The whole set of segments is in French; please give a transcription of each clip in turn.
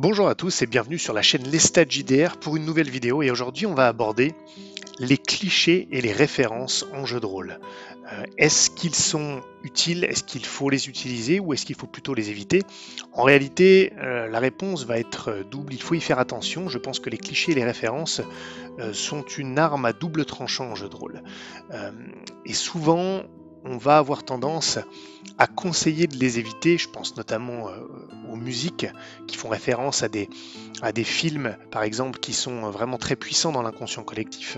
Bonjour à tous et bienvenue sur la chaîne Lestat JDR pour une nouvelle vidéo et aujourd'hui on va aborder les clichés et les références en jeu de rôle. Est-ce qu'ils sont utiles? Est-ce qu'il faut les utiliser ou est-ce qu'il faut plutôt les éviter? En réalité, la réponse va être double, il faut y faire attention. Je pense que les clichés et les références sont une arme à double tranchant en jeu de rôle. Et souvent, on va avoir tendance à conseiller de les éviter. Je pense notamment aux musiques qui font référence à des films, par exemple, qui sont vraiment très puissants dans l'inconscient collectif.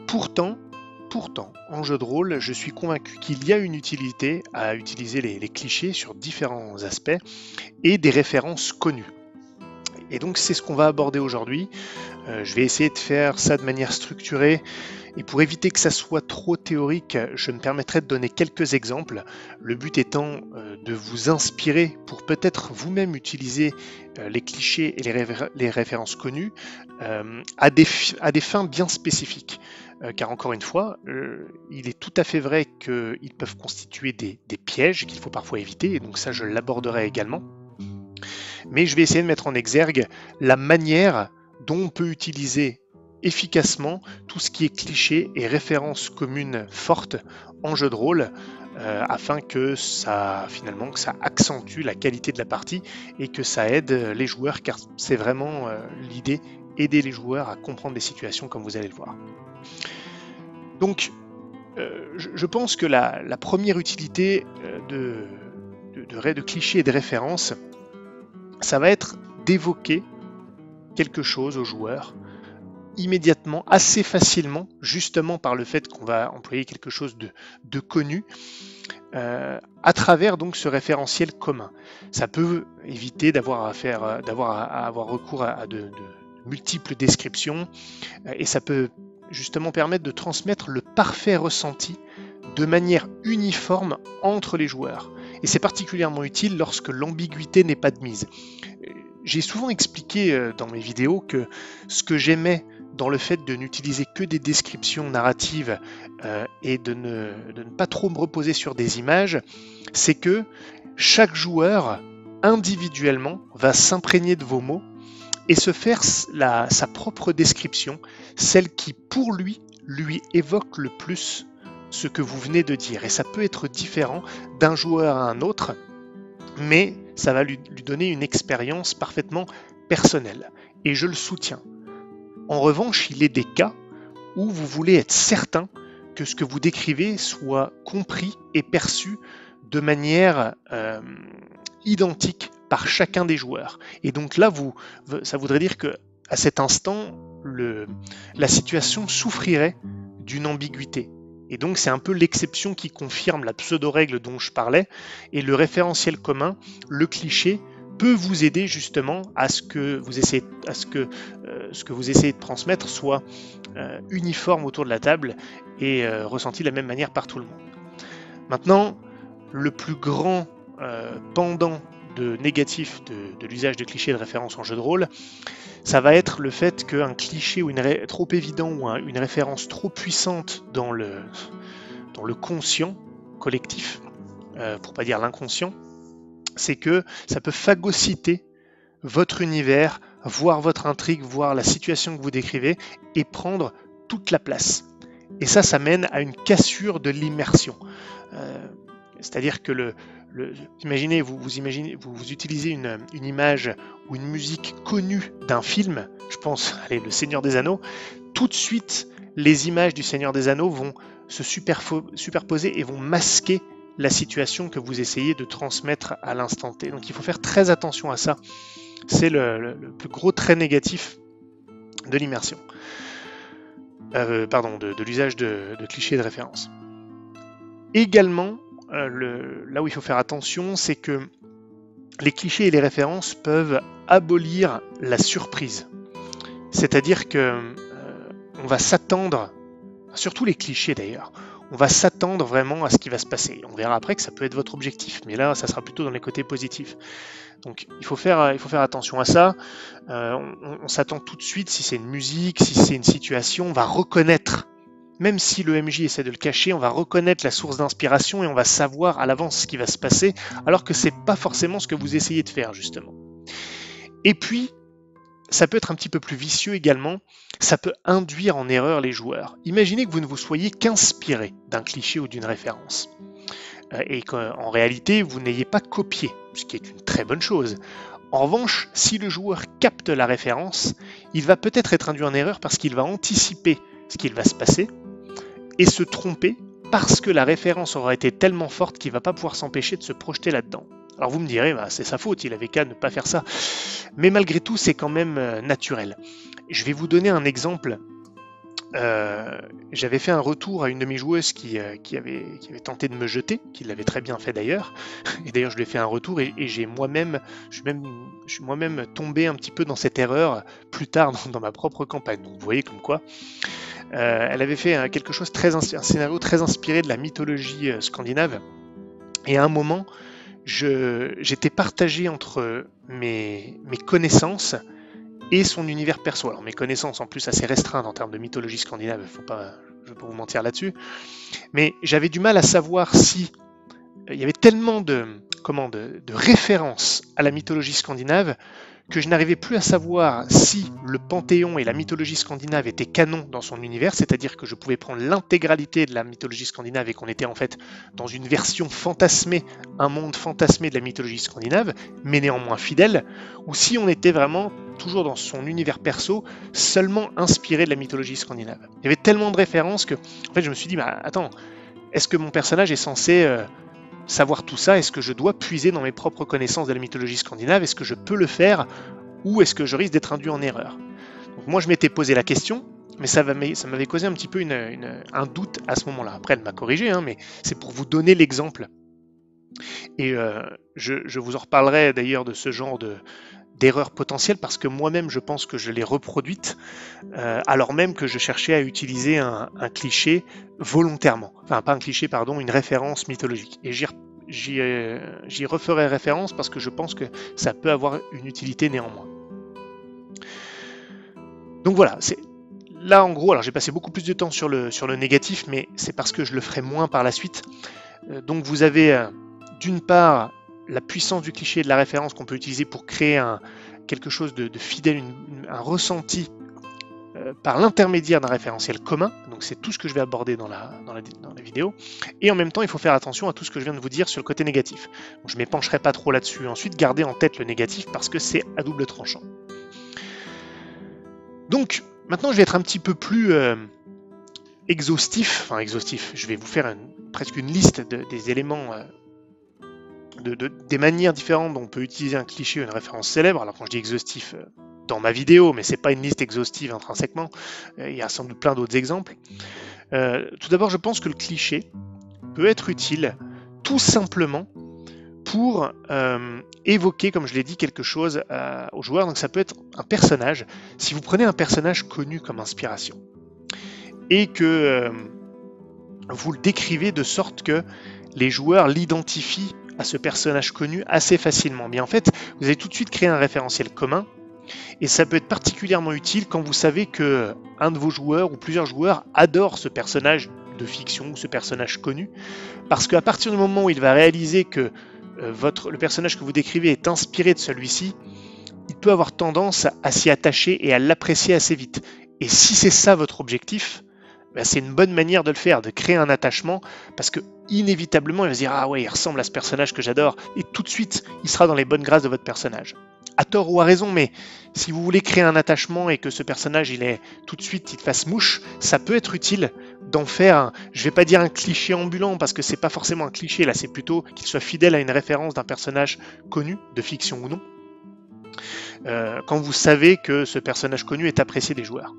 Pourtant, en jeu de rôle, je suis convaincu qu'il y a une utilité à utiliser les clichés sur différents aspects et des références connues. Et donc c'est ce qu'on va aborder aujourd'hui. Je vais essayer de faire ça de manière structurée et pour éviter que ça soit trop théorique, je me permettrai de donner quelques exemples. Le but étant de vous inspirer pour peut-être vous-même utiliser les clichés et les références connues à des fins bien spécifiques. Car encore une fois, il est tout à fait vrai qu'ils peuvent constituer des pièges qu'il faut parfois éviter, et donc ça je l'aborderai également. Mais je vais essayer de mettre en exergue la manière dont on peut utiliser efficacement tout ce qui est cliché et références communes fortes en jeu de rôle afin que ça accentue la qualité de la partie et que ça aide les joueurs, car c'est vraiment l'idée, aider les joueurs à comprendre des situations comme vous allez le voir. Donc je pense que la première utilité de clichés et de références, ça va être d'évoquer quelque chose aux joueurs immédiatement, assez facilement, justement par le fait qu'on va employer quelque chose de connu, à travers donc ce référentiel commun. Ça peut éviter d'avoir à avoir recours à de multiples descriptions, et ça peut justement permettre de transmettre le parfait ressenti de manière uniforme entre les joueurs. Et c'est particulièrement utile lorsque l'ambiguïté n'est pas de mise. J'ai souvent expliqué dans mes vidéos que ce que j'aimais dans le fait de n'utiliser que des descriptions narratives et de ne pas trop me reposer sur des images, c'est que chaque joueur individuellement va s'imprégner de vos mots et se faire sa propre description, celle qui pour lui évoque le plus ce que vous venez de dire. Et ça peut être différent d'un joueur à un autre, mais ça va lui donner une expérience parfaitement personnelle. Et je le soutiens. En revanche, il est des cas où vous voulez être certain que ce que vous décrivez soit compris et perçu de manière identique par chacun des joueurs. Et donc là, ça voudrait dire que à cet instant, la situation souffrirait d'une ambiguïté. Et donc c'est un peu l'exception qui confirme la pseudo-règle dont je parlais, et le référentiel commun, le cliché, peut vous aider justement à ce que vous essayez de transmettre soit uniforme autour de la table et ressenti de la même manière par tout le monde. Maintenant, le plus grand pendant négatif de l'usage de clichés et de références en jeu de rôle, ça va être le fait qu'un cliché ou trop évident ou une référence trop puissante dans le conscient collectif, pour pas dire l'inconscient, c'est que ça peut phagocyter votre univers, voir votre intrigue, voir la situation que vous décrivez et prendre toute la place. Et ça mène à une cassure de l'immersion. C'est-à-dire que imaginez, vous utilisez une image ou une musique connue d'un film, je pense, Le Seigneur des Anneaux, tout de suite, les images du Seigneur des Anneaux vont se superposer et vont masquer la situation que vous essayez de transmettre à l'instant T. Donc il faut faire très attention à ça. C'est le plus gros trait négatif de l'immersion. De l'usage de clichés et de références. Également, là où il faut faire attention, c'est que les clichés et les références peuvent abolir la surprise. C'est-à-dire que on va s'attendre, surtout les clichés d'ailleurs, on va s'attendre vraiment à ce qui va se passer. On verra après que ça peut être votre objectif, mais là, ça sera plutôt dans les côtés positifs. Donc, il faut faire attention à ça. On s'attend tout de suite, si c'est une musique, si c'est une situation, on va reconnaître, même si le MJ essaie de le cacher, on va reconnaître la source d'inspiration et on va savoir à l'avance ce qui va se passer, alors que c'est pas forcément ce que vous essayez de faire, justement. Et puis, ça peut être un petit peu plus vicieux également, ça peut induire en erreur les joueurs. Imaginez que vous ne vous soyez qu'inspiré d'un cliché ou d'une référence, et qu'en réalité, vous n'ayez pas copié, ce qui est une très bonne chose. En revanche, si le joueur capte la référence, il va peut-être être induit en erreur parce qu'il va anticiper ce qu'il va se passer et se tromper parce que la référence aura été tellement forte qu'il ne va pas pouvoir s'empêcher de se projeter là-dedans. Alors vous me direz, bah, c'est sa faute, il avait qu'à ne pas faire ça. Mais malgré tout, c'est quand même naturel. Je vais vous donner un exemple. J'avais fait un retour à une de mes joueuses qui avait tenté de me jeter, qui l'avait très bien fait d'ailleurs. Et d'ailleurs, je lui ai fait un retour et je suis moi-même tombé un petit peu dans cette erreur plus tard dans ma propre campagne. Donc vous voyez comme quoi. Elle avait fait un scénario très inspiré de la mythologie scandinave. Et à un moment, j'étais partagé entre mes connaissances et son univers perso. Alors mes connaissances en plus assez restreintes en termes de mythologie scandinave, je ne vais pas vous mentir là-dessus, mais j'avais du mal à savoir si il y avait tellement de références à la mythologie scandinave que je n'arrivais plus à savoir si le panthéon et la mythologie scandinave étaient canon dans son univers, c'est-à-dire que je pouvais prendre l'intégralité de la mythologie scandinave et qu'on était en fait dans une version fantasmée, un monde fantasmé de la mythologie scandinave, mais néanmoins fidèle, ou si on était vraiment toujours dans son univers perso, seulement inspiré de la mythologie scandinave. Il y avait tellement de références que en fait, je me suis dit, bah, attends, est-ce que mon personnage est censé savoir tout ça? Est-ce que je dois puiser dans mes propres connaissances de la mythologie scandinave? Est-ce que je peux le faire? Ou est-ce que je risque d'être induit en erreur? Donc moi, je m'étais posé la question, mais ça m'avait causé un petit peu un doute à ce moment-là. Après, elle m'a corrigé, hein, mais c'est pour vous donner l'exemple. Et je vous en reparlerai d'ailleurs de ce genre d'erreurs potentielles parce que moi-même, je pense que je l'ai reproduite alors même que je cherchais à utiliser un cliché volontairement. Enfin, pas un cliché, pardon, une référence mythologique. Et j'y referai référence parce que je pense que ça peut avoir une utilité néanmoins. Donc voilà, là en gros, alors j'ai passé beaucoup plus de temps sur le négatif, mais c'est parce que je le ferai moins par la suite. Donc vous avez d'une part la puissance du cliché et de la référence qu'on peut utiliser pour créer quelque chose de fidèle, un ressenti par l'intermédiaire d'un référentiel commun. Donc c'est tout ce que je vais aborder dans la vidéo. Et en même temps, il faut faire attention à tout ce que je viens de vous dire sur le côté négatif. Donc, je ne m'épancherai pas trop là-dessus. Ensuite, gardez en tête le négatif parce que c'est à double tranchant. Donc, maintenant, je vais être un petit peu plus exhaustif. Enfin, exhaustif. Je vais vous faire presque une liste des éléments, des manières différentes dont on peut utiliser un cliché ou une référence célèbre. Alors, quand je dis exhaustif, dans ma vidéo, mais c'est pas une liste exhaustive intrinsèquement. Il y a sans doute plein d'autres exemples. Tout d'abord, je pense que le cliché peut être utile tout simplement pour évoquer, comme je l'ai dit, quelque chose aux joueurs. Donc ça peut être un personnage. Si vous prenez un personnage connu comme inspiration et que vous le décrivez de sorte que les joueurs l'identifient à ce personnage connu assez facilement, bien en fait, vous allez tout de suite créer un référentiel commun. Et ça peut être particulièrement utile quand vous savez que un de vos joueurs ou plusieurs joueurs adorent ce personnage de fiction ou ce personnage connu, parce qu'à partir du moment où il va réaliser que le personnage que vous décrivez est inspiré de celui-ci, il peut avoir tendance à s'y attacher et à l'apprécier assez vite. Et si c'est ça votre objectif, ben c'est une bonne manière de le faire, de créer un attachement, parce que inévitablement il va se dire « Ah ouais, il ressemble à ce personnage que j'adore », et tout de suite, il sera dans les bonnes grâces de votre personnage. À tort ou à raison, mais si vous voulez créer un attachement et que ce personnage, tout de suite, il fasse mouche, ça peut être utile d'en faire, je vais pas dire un cliché ambulant, parce que c'est pas forcément un cliché, là c'est plutôt qu'il soit fidèle à une référence d'un personnage connu, de fiction ou non, quand vous savez que ce personnage connu est apprécié des joueurs.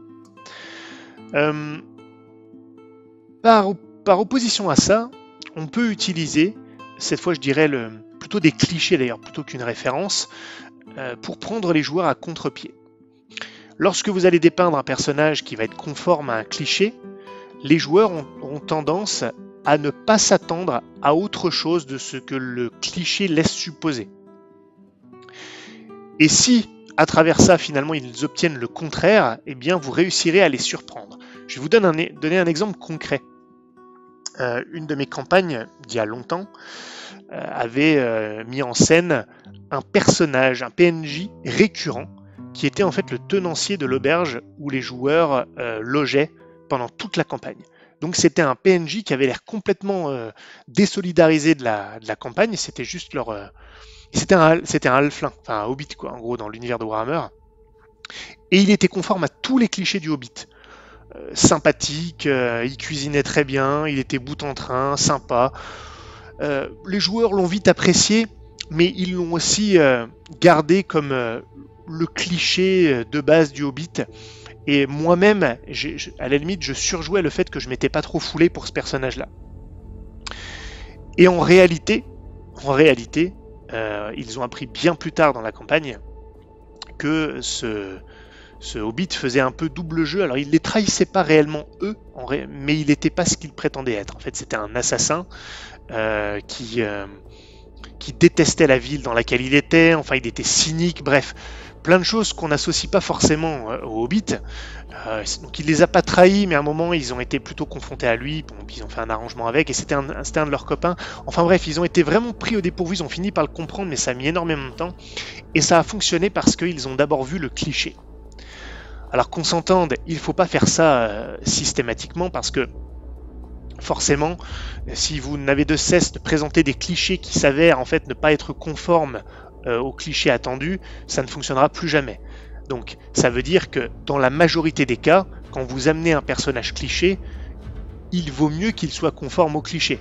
Par opposition à ça, on peut utiliser, cette fois je dirais plutôt des clichés d'ailleurs, plutôt qu'une référence, pour prendre les joueurs à contre-pied. Lorsque vous allez dépeindre un personnage qui va être conforme à un cliché, les joueurs ont tendance à ne pas s'attendre à autre chose de ce que le cliché laisse supposer. Et si, à travers ça, finalement, ils obtiennent le contraire, eh bien, vous réussirez à les surprendre. Je vais vous donner un exemple concret. Une de mes campagnes, d'il y a longtemps, avait mis en scène un personnage, un PNJ récurrent, qui était en fait le tenancier de l'auberge où les joueurs logeaient pendant toute la campagne. Donc c'était un PNJ qui avait l'air complètement désolidarisé de la campagne, c'était juste leur... c'était un halfling, enfin un hobbit quoi, en gros dans l'univers de Warhammer. Et il était conforme à tous les clichés du hobbit. Sympathique, il cuisinait très bien, il était bout en train, sympa. Les joueurs l'ont vite apprécié, mais ils l'ont aussi gardé comme le cliché de base du Hobbit. Et moi-même, à la limite, je surjouais le fait que je m'étais pas trop foulé pour ce personnage-là. Et en réalité, ils ont appris bien plus tard dans la campagne que ce Hobbit faisait un peu double jeu. Alors il les trahissait pas réellement eux, mais il n'était pas ce qu'il prétendait être. En fait, c'était un assassin qui détestait la ville dans laquelle il était. Enfin, il était cynique. Bref, plein de choses qu'on n'associe pas forcément au Hobbit. Donc il les a pas trahis, mais à un moment ils ont été plutôt confrontés à lui. Bon, puis ils ont fait un arrangement avec, et c'était un de leurs copains. Enfin bref, ils ont été vraiment pris au dépourvu. Ils ont fini par le comprendre, mais ça a mis énormément de temps. Et ça a fonctionné parce qu'ils ont d'abord vu le cliché. Alors qu'on s'entende, il ne faut pas faire ça systématiquement, parce que forcément, si vous n'avez de cesse de présenter des clichés qui s'avèrent en fait ne pas être conformes aux clichés attendus, ça ne fonctionnera plus jamais. Donc ça veut dire que dans la majorité des cas, quand vous amenez un personnage cliché, il vaut mieux qu'il soit conforme aux clichés.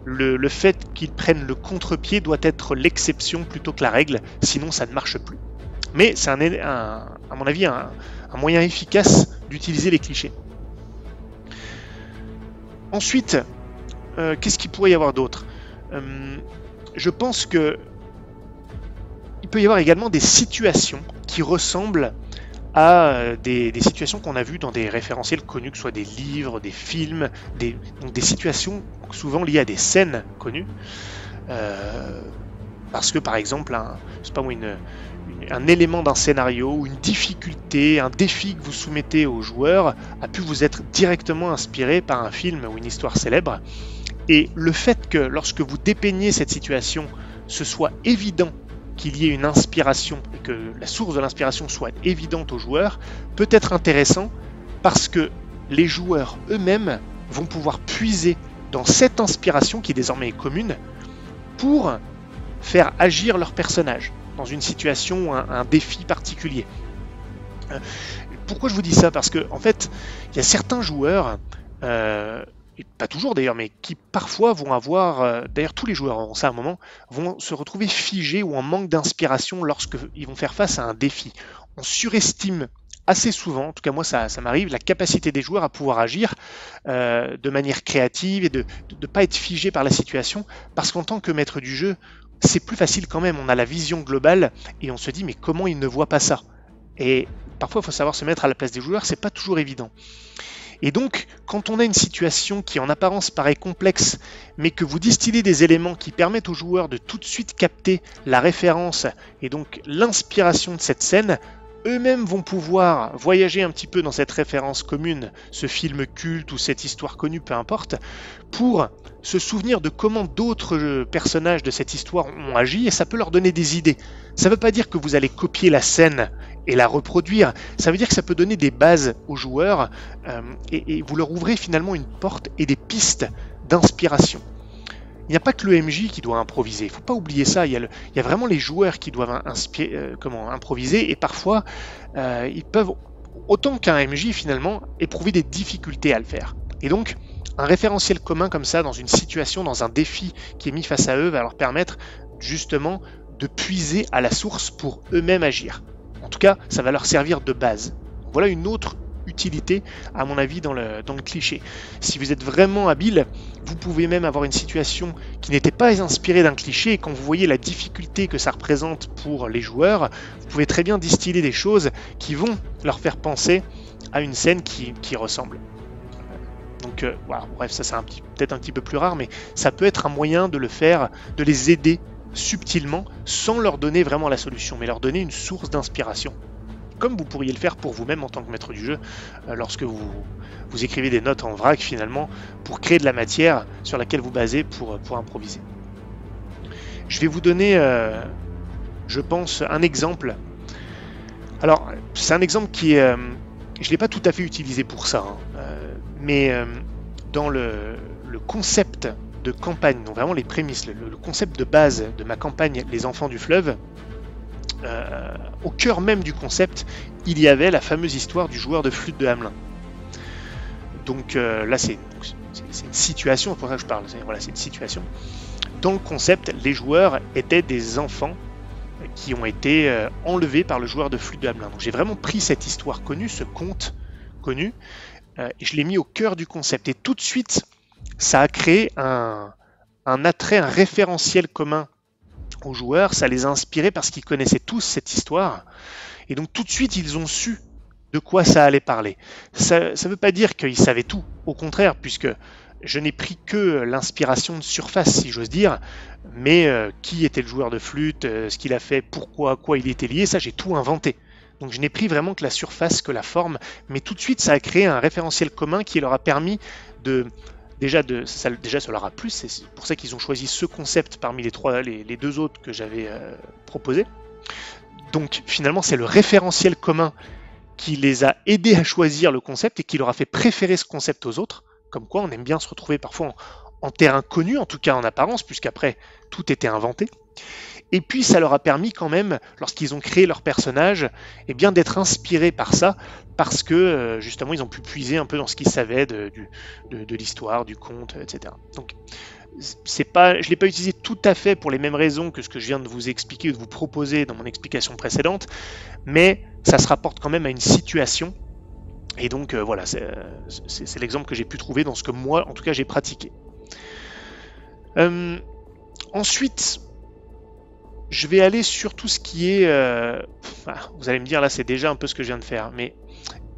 Le fait qu'il prenne le contre-pied doit être l'exception plutôt que la règle, sinon ça ne marche plus. Mais c'est à mon avis un moyen efficace d'utiliser les clichés. Ensuite, qu'est-ce qu'il pourrait y avoir d'autre ? Je pense que il peut y avoir également des situations qui ressemblent à des situations qu'on a vues dans des référentiels connus, que ce soit des livres, des films, donc des situations souvent liées à des scènes connues. Parce que par exemple, un élément d'un scénario ou une difficulté, un défi que vous soumettez aux joueurs a pu vous être directement inspiré par un film ou une histoire célèbre. Et le fait que lorsque vous dépeignez cette situation, ce soit évident qu'il y ait une inspiration et que la source de l'inspiration soit évidente aux joueurs peut être intéressant, parce que les joueurs eux-mêmes vont pouvoir puiser dans cette inspiration qui désormais est commune pour faire agir leur personnage dans une situation ou un défi particulier. Pourquoi je vous dis ça ? Parce que en fait, il y a certains joueurs, et pas toujours d'ailleurs, mais qui parfois vont avoir, d'ailleurs tous les joueurs ont ça à un moment, vont se retrouver figés ou en manque d'inspiration lorsqu'ils vont faire face à un défi. On surestime assez souvent, en tout cas moi ça m'arrive, la capacité des joueurs à pouvoir agir de manière créative et de ne pas être figé par la situation, parce qu'en tant que maître du jeu, c'est plus facile quand même, on a la vision globale et on se dit mais comment ils ne voient pas ça ? Et parfois il faut savoir se mettre à la place des joueurs, c'est pas toujours évident. Et donc, quand on a une situation qui en apparence paraît complexe, mais que vous distillez des éléments qui permettent aux joueurs de tout de suite capter la référence et donc l'inspiration de cette scène, eux-mêmes vont pouvoir voyager un petit peu dans cette référence commune, ce film culte ou cette histoire connue, peu importe, pour se souvenir de comment d'autres personnages de cette histoire ont agi, et ça peut leur donner des idées. Ça ne veut pas dire que vous allez copier la scène et la reproduire, ça veut dire que ça peut donner des bases aux joueurs et vous leur ouvrez finalement une porte et des pistes d'inspiration. Il n'y a pas que le MJ qui doit improviser, il ne faut pas oublier ça, il y a vraiment les joueurs qui doivent improviser, et parfois ils peuvent, autant qu'un MJ finalement, éprouver des difficultés à le faire. Et donc, un référentiel commun comme ça, dans une situation, dans un défi qui est mis face à eux, va leur permettre justement de puiser à la source pour eux-mêmes agir. En tout cas, ça va leur servir de base. Voilà une autre utilité, à mon avis, dans le cliché. Si vous êtes vraiment habile, vous pouvez même avoir une situation qui n'était pas inspirée d'un cliché, et quand vous voyez la difficulté que ça représente pour les joueurs, vous pouvez très bien distiller des choses qui vont leur faire penser à une scène qui ressemble. Donc voilà, bref, ça c'est peut-être un petit peu plus rare, mais ça peut être un moyen de le faire, de les aider subtilement, sans leur donner vraiment la solution, mais leur donner une source d'inspiration. Comme vous pourriez le faire pour vous-même en tant que maître du jeu, lorsque vous écrivez des notes en vrac finalement, pour créer de la matière sur laquelle vous basez pour improviser. Je vais vous donner, je pense, un exemple. Alors, c'est un exemple qui est... je ne l'ai pas tout à fait utilisé pour ça, hein, mais dans le concept de campagne, donc vraiment les prémices, le concept de base de ma campagne Les Enfants du Fleuve, au cœur même du concept, il y avait la fameuse histoire du joueur de flûte de Hamelin. Donc là, c'est une situation, c'est pour ça que je parle, voilà, c'est une situation. Dans le concept, les joueurs étaient des enfants qui ont été enlevés par le joueur de flûte de Hamelin. Donc j'ai vraiment pris cette histoire connue, ce conte connu, et je l'ai mis au cœur du concept. Et tout de suite, ça a créé un attrait, un référentiel commun aux joueurs. Ça les a inspirés parce qu'ils connaissaient tous cette histoire. Et donc tout de suite, ils ont su de quoi ça allait parler. Ça ne veut pas dire qu'ils savaient tout, au contraire, puisque je n'ai pris que l'inspiration de surface, si j'ose dire, mais qui était le joueur de flûte, ce qu'il a fait, pourquoi, à quoi il était lié, ça j'ai tout inventé. Donc je n'ai pris vraiment que la surface, que la forme, mais tout de suite ça a créé un référentiel commun qui leur a permis de... Déjà, ça leur a plu, c'est pour ça qu'ils ont choisi ce concept parmi les deux autres que j'avais proposés. Donc finalement c'est le référentiel commun qui les a aidés à choisir le concept et qui leur a fait préférer ce concept aux autres. Comme quoi on aime bien se retrouver parfois en terrain connu, en tout cas en apparence, puisqu'après tout était inventé. Et puis ça leur a permis quand même, lorsqu'ils ont créé leur personnage, eh bien d'être inspirés par ça, parce que justement ils ont pu puiser un peu dans ce qu'ils savaient de l'histoire, du conte, etc. Donc je ne l'ai pas utilisé tout à fait pour les mêmes raisons que ce que je viens de vous expliquer ou de vous proposer dans mon explication précédente, mais ça se rapporte quand même à une situation. Et donc voilà, c'est l'exemple que j'ai pu trouver dans ce que moi, en tout cas, j'ai pratiqué. Ensuite, je vais aller sur tout ce qui est... vous allez me dire, là, c'est déjà un peu ce que je viens de faire, mais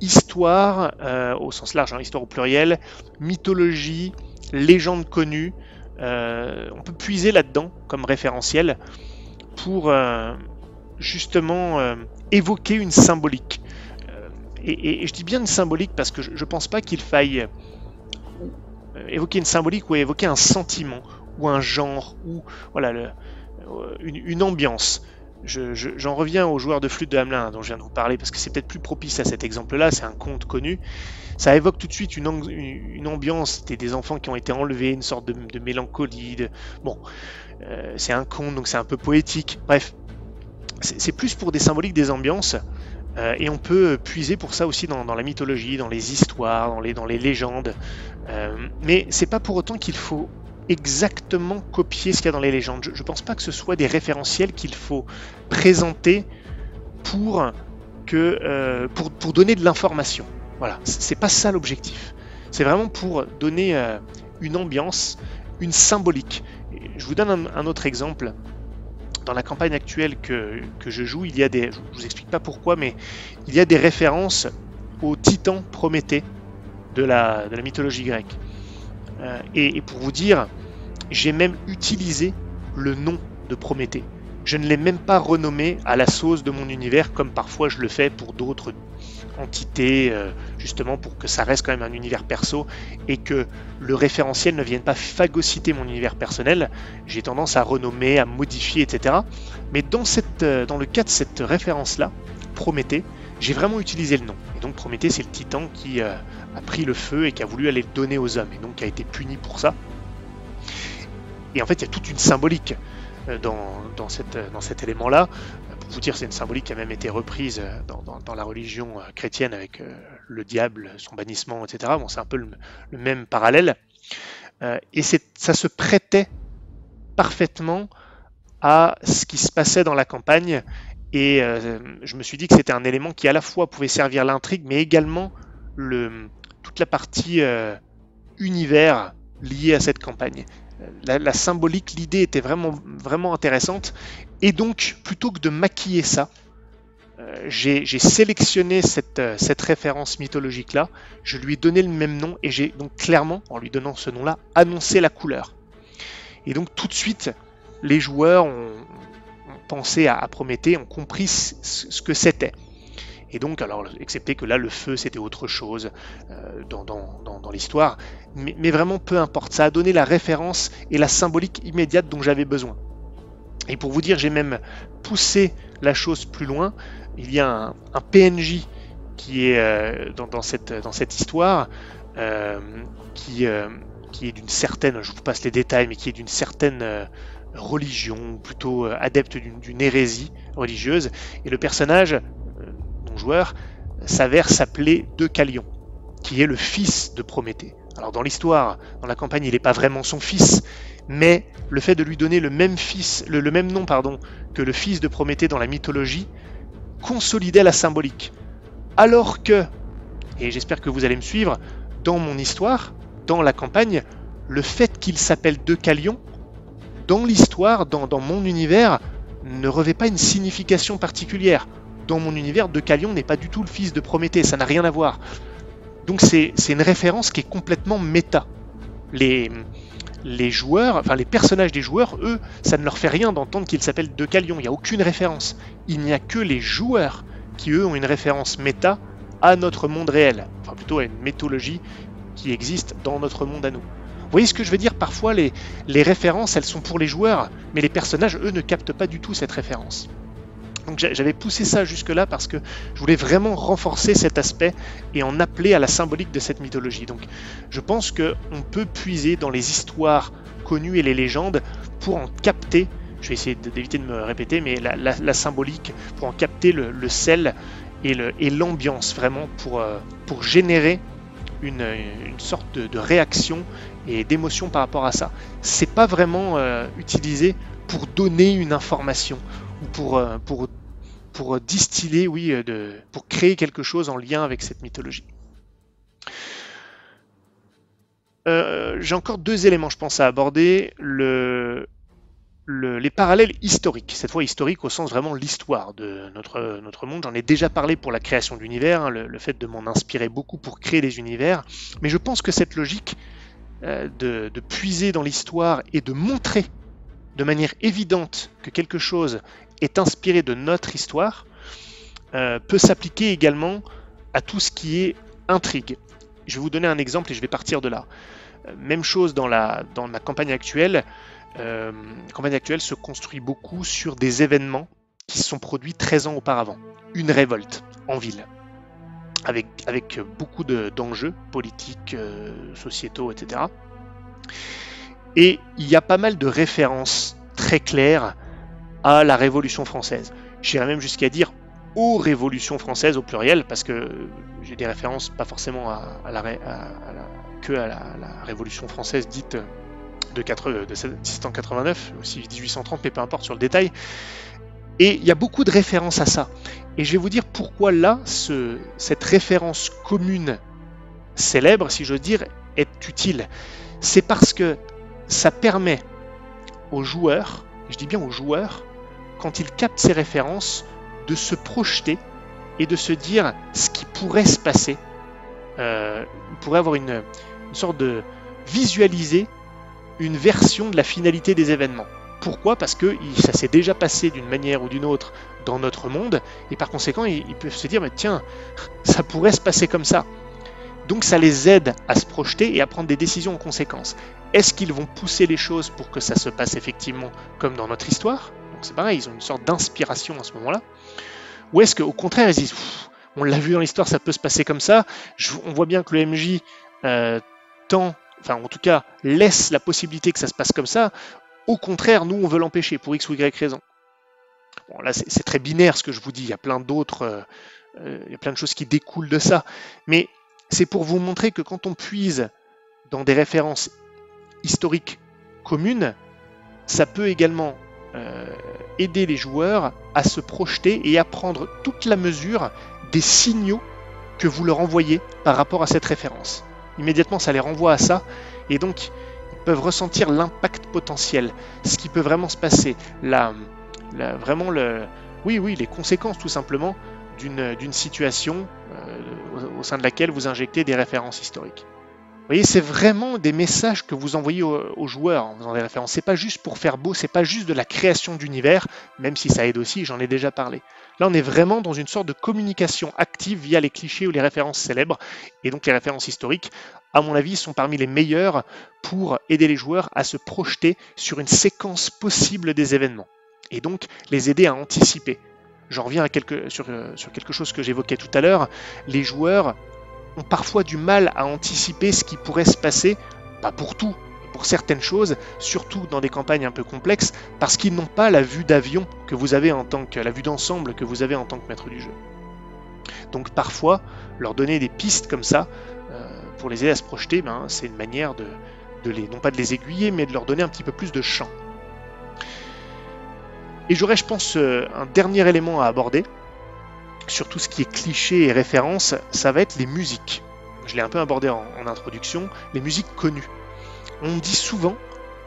histoire, au sens large, hein, histoire au pluriel, mythologie, légende connue, on peut puiser là-dedans comme référentiel pour justement évoquer une symbolique. Et je dis bien une symbolique parce que je ne pense pas qu'il faille évoquer une symbolique ou évoquer un sentiment ou un genre ou voilà, une ambiance. J'en reviens aux joueurs de flûte de Hamelin dont je viens de vous parler parce que c'est peut-être plus propice à cet exemple-là, c'est un conte connu. Ça évoque tout de suite une ambiance, c'était des enfants qui ont été enlevés, une sorte de mélancolie. Bon, c'est un conte, donc c'est un peu poétique. Bref, c'est plus pour des symboliques, des ambiances. Et on peut puiser pour ça aussi dans la mythologie, dans les histoires, dans les légendes. Mais c'est pas pour autant qu'il faut exactement copier ce qu'il y a dans les légendes. Je pense pas que ce soit des référentiels qu'il faut présenter pour donner de l'information. Voilà, c'est pas ça l'objectif. C'est vraiment pour donner une ambiance, une symbolique. Et je vous donne un autre exemple. Dans la campagne actuelle que je joue, il y a je vous explique pas pourquoi, mais il y a des références au titan Prométhée de la mythologie grecque. Et pour vous dire, j'ai même utilisé le nom de Prométhée. Je ne l'ai même pas renommé à la sauce de mon univers, comme parfois je le fais pour d'autres entités, justement pour que ça reste quand même un univers perso et que le référentiel ne vienne pas phagocyter mon univers personnel. J'ai tendance à renommer, à modifier, etc. Mais dans le cas de cette référence-là, Prométhée, j'ai vraiment utilisé le nom. Et donc Prométhée, c'est le titan qui a pris le feu et qui a voulu aller le donner aux hommes, et donc qui a été puni pour ça. Et en fait, il y a toute une symbolique dans cet élément-là. Pour vous dire, c'est une symbolique qui a même été reprise dans la religion chrétienne avec le diable, son bannissement, etc. Bon, c'est un peu le même parallèle. Et ça se prêtait parfaitement à ce qui se passait dans la campagne. Et je me suis dit que c'était un élément qui à la fois pouvait servir l'intrigue, mais également toute la partie univers liée à cette campagne. La symbolique, l'idée était vraiment, vraiment intéressante. Et donc, plutôt que de maquiller ça, j'ai sélectionné cette référence mythologique-là, je lui ai donné le même nom et j'ai donc clairement, en lui donnant ce nom-là, annoncé la couleur. Et donc tout de suite, les joueurs ont pensé à Prométhée, ont compris ce que c'était. Et donc, alors, excepté que là, le feu, c'était autre chose dans l'histoire, mais vraiment peu importe, ça a donné la référence et la symbolique immédiate dont j'avais besoin. Et pour vous dire, j'ai même poussé la chose plus loin. Il y a un PNJ qui est dans cette histoire, qui est d'une certaine, je vous passe les détails, mais qui est d'une certaine religion, ou plutôt adepte d'une hérésie religieuse. Et le personnage, mon joueur, s'avère s'appeler Deucalion, qui est le fils de Prométhée. Alors dans l'histoire, dans la campagne, il n'est pas vraiment son fils, mais le fait de lui donner le même nom que le fils de Prométhée dans la mythologie consolidait la symbolique. Alors que, et j'espère que vous allez me suivre, dans mon histoire, dans la campagne, le fait qu'il s'appelle Deucalion, dans l'histoire, dans mon univers, ne revêt pas une signification particulière. Dans mon univers, Deucalion n'est pas du tout le fils de Prométhée, ça n'a rien à voir. Donc c'est une référence qui est complètement méta. Les joueurs, enfin les personnages des joueurs, eux, ça ne leur fait rien d'entendre qu'il s'appelle Deucalion, il n'y a aucune référence. Il n'y a que les joueurs qui, eux, ont une référence méta à notre monde réel, enfin plutôt à une mythologie qui existe dans notre monde à nous. Vous voyez ce que je veux dire? Parfois, les références, elles sont pour les joueurs, mais les personnages, eux, ne captent pas du tout cette référence. Donc j'avais poussé ça jusque-là parce que je voulais vraiment renforcer cet aspect et en appeler à la symbolique de cette mythologie. Donc je pense qu'on peut puiser dans les histoires connues et les légendes pour en capter, je vais essayer d'éviter de me répéter, mais la symbolique, pour en capter le sel et l'ambiance vraiment pour générer une sorte de réaction et d'émotion par rapport à ça. C'est pas vraiment utilisé pour donner une information ou pour distiller, oui, pour créer quelque chose en lien avec cette mythologie. J'ai encore deux éléments, je pense, à aborder. Les parallèles historiques, cette fois historiques au sens vraiment l'histoire de notre monde. J'en ai déjà parlé pour la création d'univers, hein, le fait de m'en inspirer beaucoup pour créer des univers, mais je pense que cette logique de puiser dans l'histoire et de montrer de manière évidente que quelque chose est inspiré de notre histoire peut s'appliquer également à tout ce qui est intrigue. Je vais vous donner un exemple et je vais partir de là. Même chose dans la campagne actuelle. La campagne actuelle se construit beaucoup sur des événements qui se sont produits 13 ans auparavant. Une révolte en ville, avec beaucoup d'enjeux politiques, sociétaux, etc. Et il y a pas mal de références très claires à la Révolution française. J'irais même jusqu'à dire aux révolutions françaises au pluriel, parce que j'ai des références pas forcément à la Révolution française dite de 1789, aussi 1830, mais peu importe sur le détail. Et il y a beaucoup de références à ça. Et je vais vous dire pourquoi là, cette référence commune célèbre, si j'ose dire, est utile. C'est parce que ça permet aux joueurs, je dis bien aux joueurs, quand ils captent ces références, de se projeter et de se dire ce qui pourrait se passer. Ils pourraient avoir une sorte de visualiser une version de la finalité des événements. Pourquoi? Parce que ça s'est déjà passé d'une manière ou d'une autre dans notre monde, et par conséquent, ils peuvent se dire, mais tiens, ça pourrait se passer comme ça. Donc ça les aide à se projeter et à prendre des décisions en conséquence. Est-ce qu'ils vont pousser les choses pour que ça se passe effectivement comme dans notre histoire? Donc c'est pareil, ils ont une sorte d'inspiration à ce moment-là. Ou est-ce qu'au contraire, ils disent, on l'a vu dans l'histoire, ça peut se passer comme ça, on voit bien que le MJ enfin en tout cas laisse la possibilité que ça se passe comme ça, au contraire, nous on veut l'empêcher pour X ou Y raison. Bon là c'est très binaire ce que je vous dis, il y a plein d'autres, il y a plein de choses qui découlent de ça, mais c'est pour vous montrer que quand on puise dans des références historiques communes, ça peut également aider les joueurs à se projeter et à prendre toute la mesure des signaux que vous leur envoyez par rapport à cette référence. Immédiatement, ça les renvoie à ça, et donc ils peuvent ressentir l'impact potentiel, ce qui peut vraiment se passer, vraiment les conséquences tout simplement d'une situation au sein de laquelle vous injectez des références historiques. Vous voyez, c'est vraiment des messages que vous envoyez aux joueurs en faisant des références. C'est pas juste pour faire beau, c'est pas juste de la création d'univers, même si ça aide aussi, j'en ai déjà parlé. Là, on est vraiment dans une sorte de communication active via les clichés ou les références célèbres, et donc les références historiques, à mon avis, sont parmi les meilleures pour aider les joueurs à se projeter sur une séquence possible des événements. et donc les aider à anticiper. J'en reviens sur quelque chose que j'évoquais tout à l'heure. Les joueurs ont parfois du mal à anticiper ce qui pourrait se passer, pas pour tout, mais pour certaines choses, surtout dans des campagnes un peu complexes, parce qu'ils n'ont pas la vue d'avion que vous avez la vue d'ensemble que vous avez en tant que maître du jeu. Donc parfois, leur donner des pistes comme ça, pour les aider à se projeter, c'est une manière non pas de les aiguiller, mais de leur donner un petit peu plus de champ. Et j'aurais, je pense, un dernier élément à aborder, sur tout ce qui est cliché et référence, ça va être les musiques. Je l'ai un peu abordé en introduction, les musiques connues. On dit souvent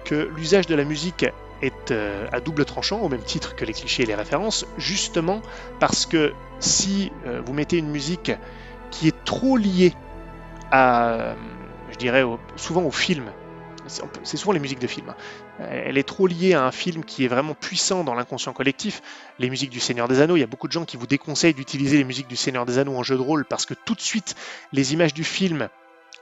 que l'usage de la musique est à double tranchant, au même titre que les clichés et les références, justement parce que si vous mettez une musique qui est trop liée à, je dirais, souvent au film, c'est souvent les musiques de films, elle est trop liée à un film qui est vraiment puissant dans l'inconscient collectif. Les musiques du Seigneur des Anneaux, il y a beaucoup de gens qui vous déconseillent d'utiliser les musiques du Seigneur des Anneaux en jeu de rôle parce que tout de suite, les images du film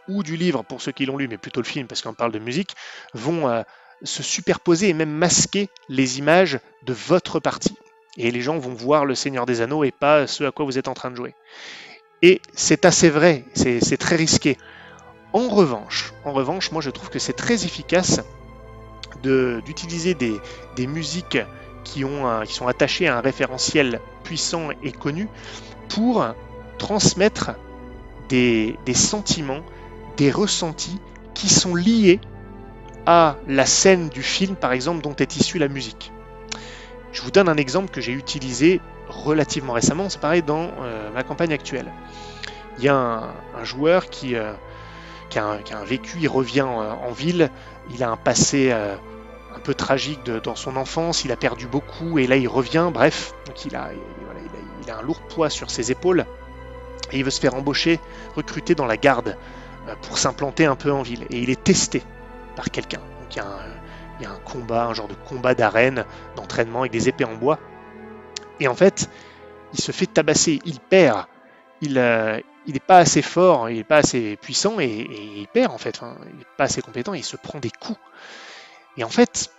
ou du livre, pour ceux qui l'ont lu, mais plutôt le film parce qu'on parle de musique, vont se superposer et même masquer les images de votre partie. Et les gens vont voir le Seigneur des Anneaux et pas ce à quoi vous êtes en train de jouer. Et c'est assez vrai, c'est très risqué. En revanche, moi je trouve que c'est très efficace d'utiliser des musiques qui sont attachées à un référentiel puissant et connu pour transmettre des sentiments, des ressentis qui sont liés à la scène du film, par exemple, dont est issue la musique. Je vous donne un exemple que j'ai utilisé relativement récemment, c'est pareil dans ma campagne actuelle. Il y a un joueur qui a un vécu, il revient en ville, il a un passé un peu tragique dans son enfance, il a perdu beaucoup et là il revient, bref, donc il a un lourd poids sur ses épaules et il veut se faire recruter dans la garde pour s'implanter un peu en ville et il est testé par quelqu'un. Donc il y a un combat, un genre de combat d'arène, d'entraînement avec des épées en bois et en fait il se fait tabasser, il perd, il n'est pas assez fort, il n'est pas assez puissant et il perd en fait, il n'est pas assez compétent et il se prend des coups. Et en fait,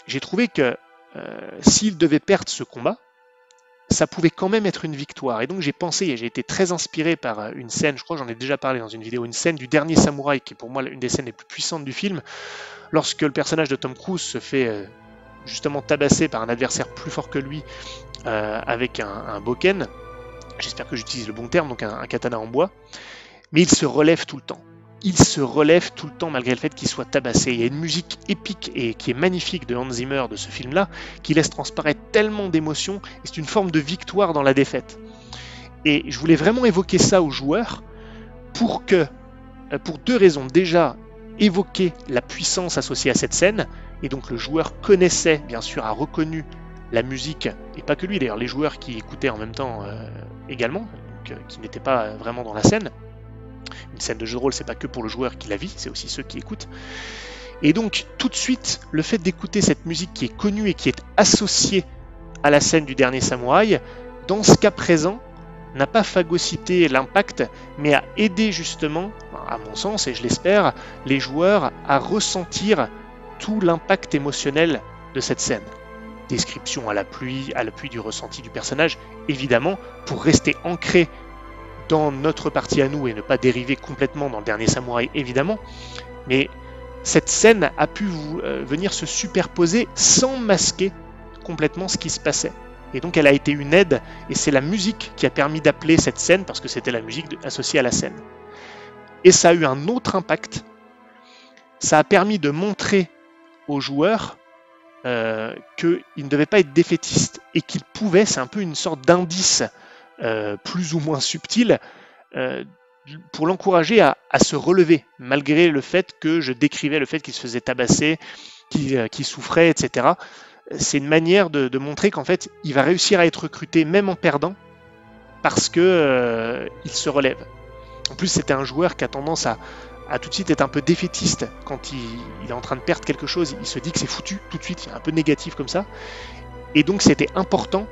j'ai trouvé que s'il devait perdre ce combat, ça pouvait quand même être une victoire. Et donc j'ai pensé, et j'ai été très inspiré par une scène, je crois que j'en ai déjà parlé dans une vidéo, une scène du Dernier Samouraï, qui est pour moi une des scènes les plus puissantes du film, lorsque le personnage de Tom Cruise se fait justement tabasser par un adversaire plus fort que lui avec un bokken. J'espère que j'utilise le bon terme, donc un katana en bois, mais il se relève tout le temps. Il se relève tout le temps malgré le fait qu'il soit tabassé. Il y a une musique épique et qui est magnifique de Hans Zimmer de ce film-là, qui laisse transparaître tellement d'émotions, et c'est une forme de victoire dans la défaite. Et je voulais vraiment évoquer ça aux joueurs pour deux raisons. Déjà, évoquer la puissance associée à cette scène, et donc le joueur connaissait, bien sûr, a reconnu la musique, et pas que lui d'ailleurs, les joueurs qui écoutaient en même temps également, donc, qui n'étaient pas vraiment dans la scène. Une scène de jeu de rôle, c'est pas que pour le joueur qui la vit, c'est aussi ceux qui écoutent. Et donc, tout de suite, le fait d'écouter cette musique qui est connue et qui est associée à la scène du Dernier Samouraï, dans ce cas présent, n'a pas phagocyté l'impact, mais a aidé justement, à mon sens, et je l'espère, les joueurs à ressentir tout l'impact émotionnel de cette scène. Description à l'appui du ressenti du personnage, évidemment, pour rester ancré dans notre partie à nous et ne pas dériver complètement dans le Dernier Samouraï, évidemment, mais cette scène a pu venir se superposer sans masquer complètement ce qui se passait. Et donc elle a été une aide, et c'est la musique qui a permis d'appeler cette scène, parce que c'était la musique associée à la scène. Et ça a eu un autre impact, ça a permis de montrer aux joueurs qu'ils ne devaient pas être défaitistes, et qu'ils pouvaient, c'est un peu une sorte d'indice plus ou moins subtil, pour l'encourager à se relever, malgré le fait que je décrivais le fait qu'il se faisait tabasser, qu'il souffrait, etc. C'est une manière de montrer qu'en fait, il va réussir à être recruté même en perdant, parce que il se relève. En plus, c'était un joueur qui a tendance à tout de suite être un peu défaitiste quand il est en train de perdre quelque chose, il se dit que c'est foutu tout de suite, il est un peu négatif comme ça. Et donc c'était important,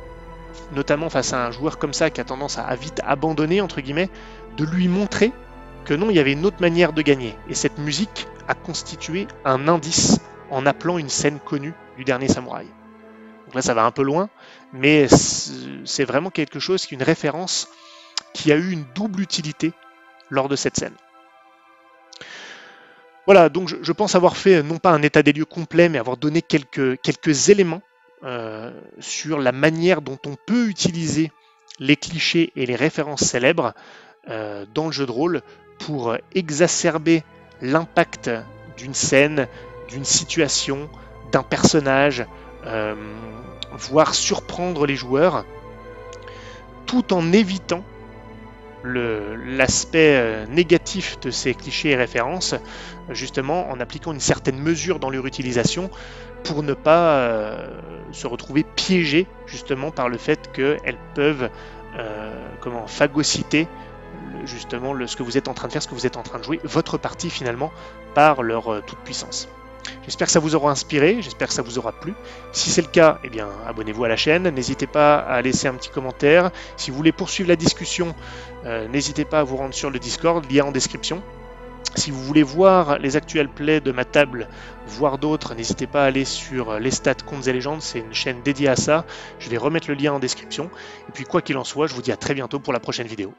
notamment face à un joueur comme ça qui a tendance à vite abandonner, entre guillemets, de lui montrer que non, il y avait une autre manière de gagner. Et cette musique a constitué un indice en appelant une scène connue du Dernier Samouraï. Donc là, ça va un peu loin, mais c'est vraiment quelque chose, une référence qui a eu une double utilité lors de cette scène. Voilà, donc je pense avoir fait non pas un état des lieux complet, mais avoir donné quelques éléments sur la manière dont on peut utiliser les clichés et les références célèbres dans le jeu de rôle pour exacerber l'impact d'une scène, d'une situation, d'un personnage, voire surprendre les joueurs, tout en évitant l'aspect négatif de ces clichés et références, justement en appliquant une certaine mesure dans leur utilisation pour ne pas se retrouver piégés justement par le fait qu'elles peuvent phagocyter justement ce que vous êtes en train de faire, ce que vous êtes en train de jouer, votre partie finalement, par leur toute puissance. J'espère que ça vous aura inspiré, j'espère que ça vous aura plu. Si c'est le cas, eh bien, abonnez-vous à la chaîne, n'hésitez pas à laisser un petit commentaire. Si vous voulez poursuivre la discussion, n'hésitez pas à vous rendre sur le Discord, lien en description. Si vous voulez voir les actuels plays de ma table, voire d'autres, n'hésitez pas à aller sur les stats Contes et Légendes, c'est une chaîne dédiée à ça. Je vais remettre le lien en description. Et puis quoi qu'il en soit, je vous dis à très bientôt pour la prochaine vidéo.